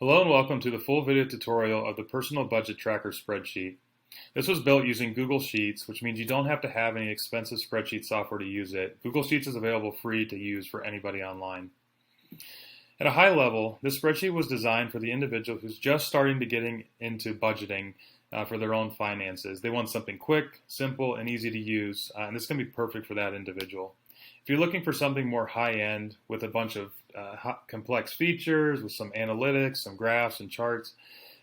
Hello and welcome to the full video tutorial of the Personal Budget Tracker spreadsheet. This was built using Google Sheets, which means you don't have to have any expensive spreadsheet software to use it. Google Sheets is available free to use for anybody online. At a high level, this spreadsheet was designed for the individual who's just starting to getting into budgeting for their own finances. They want something quick, simple, and easy to use, and this can be perfect for that individual. If you're looking for something more high-end with a bunch of complex features, with some analytics, some graphs and charts,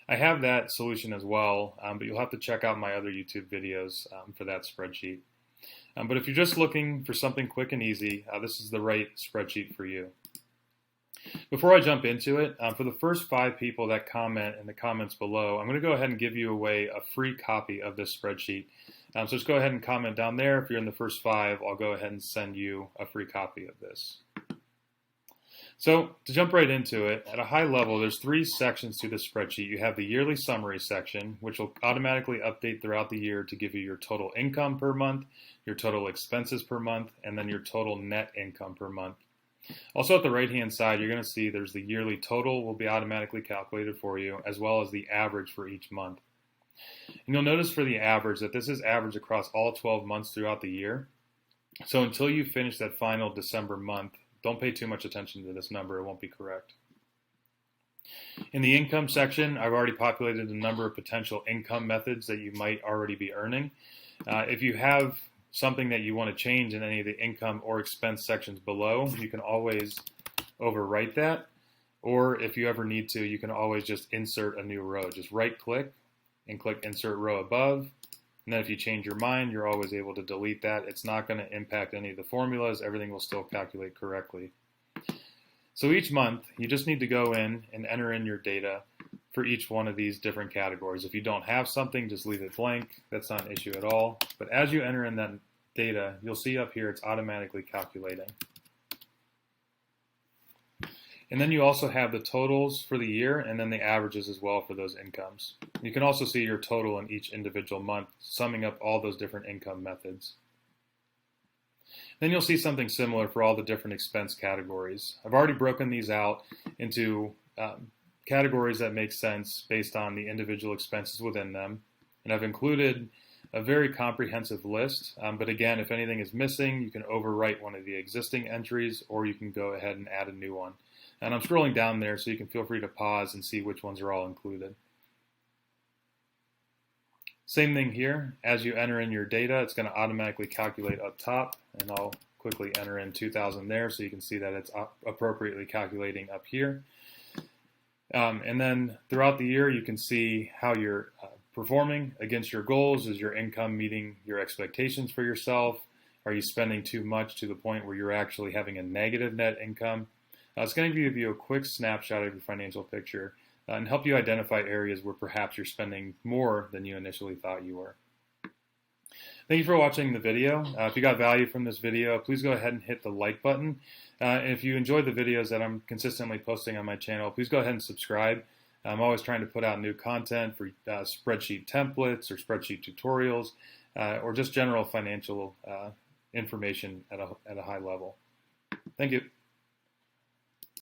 I have that solution as well, but you'll have to check out my other YouTube videos for that spreadsheet. But if you're just looking for something quick and easy, this is the right spreadsheet for you. Before I jump into it, for the first 5 people that comment in the comments below, I'm going to go ahead and give you away a free copy of this spreadsheet. So just go ahead and comment down there. If you're in the first 5, I'll go ahead and send you a free copy of this. So to jump right into it, at a high level, there's 3 sections to this spreadsheet. You have the yearly summary section, which will automatically update throughout the year to give you your total income per month, your total expenses per month, and then your total net income per month. Also at the right-hand side, you're going to see there's the yearly total will be automatically calculated for you, as well as the average for each month. And you'll notice for the average that this is average across all 12 months throughout the year. So until you finish that final December month, don't pay too much attention to this number. It won't be correct. In the income section, I've already populated a number of potential income methods that you might already be earning. If you have something that you want to change in any of the income or expense sections below, you can always overwrite that. Or if you ever need to, you can always just insert a new row. Just right-click and click Insert Row above. And then if you change your mind, you're always able to delete that. It's not going to impact any of the formulas. Everything will still calculate correctly. So each month, you just need to go in and enter in your data for each one of these different categories. If you don't have something, just leave it blank. That's not an issue at all. But as you enter in that data, you'll see up here it's automatically calculating. And then you also have the totals for the year and then the averages as well for those incomes. You can also see your total in each individual month, summing up all those different income methods. Then you'll see something similar for all the different expense categories. I've already broken these out into categories that make sense based on the individual expenses within them. And I've included a very comprehensive list, but again, if anything is missing, you can overwrite one of the existing entries or you can go ahead and add a new one. And I'm scrolling down there so you can feel free to pause and see which ones are all included. Same thing here. As you enter in your data, it's going to automatically calculate up top, and I'll quickly enter in 2000 there so you can see that it's appropriately calculating up here. And then throughout the year, you can see how you're performing against your goals. Is your income meeting your expectations for yourself? Are you spending too much to the point where you're actually having a negative net income? It's going to give you a quick snapshot of your financial picture and help you identify areas where perhaps you're spending more than you initially thought you were. Thank you for watching the video. If you got value from this video, please go ahead and hit the like button. And if you enjoy the videos that I'm consistently posting on my channel, please go ahead and subscribe. I'm always trying to put out new content for spreadsheet templates or spreadsheet tutorials or just general financial information at a high level. Thank you.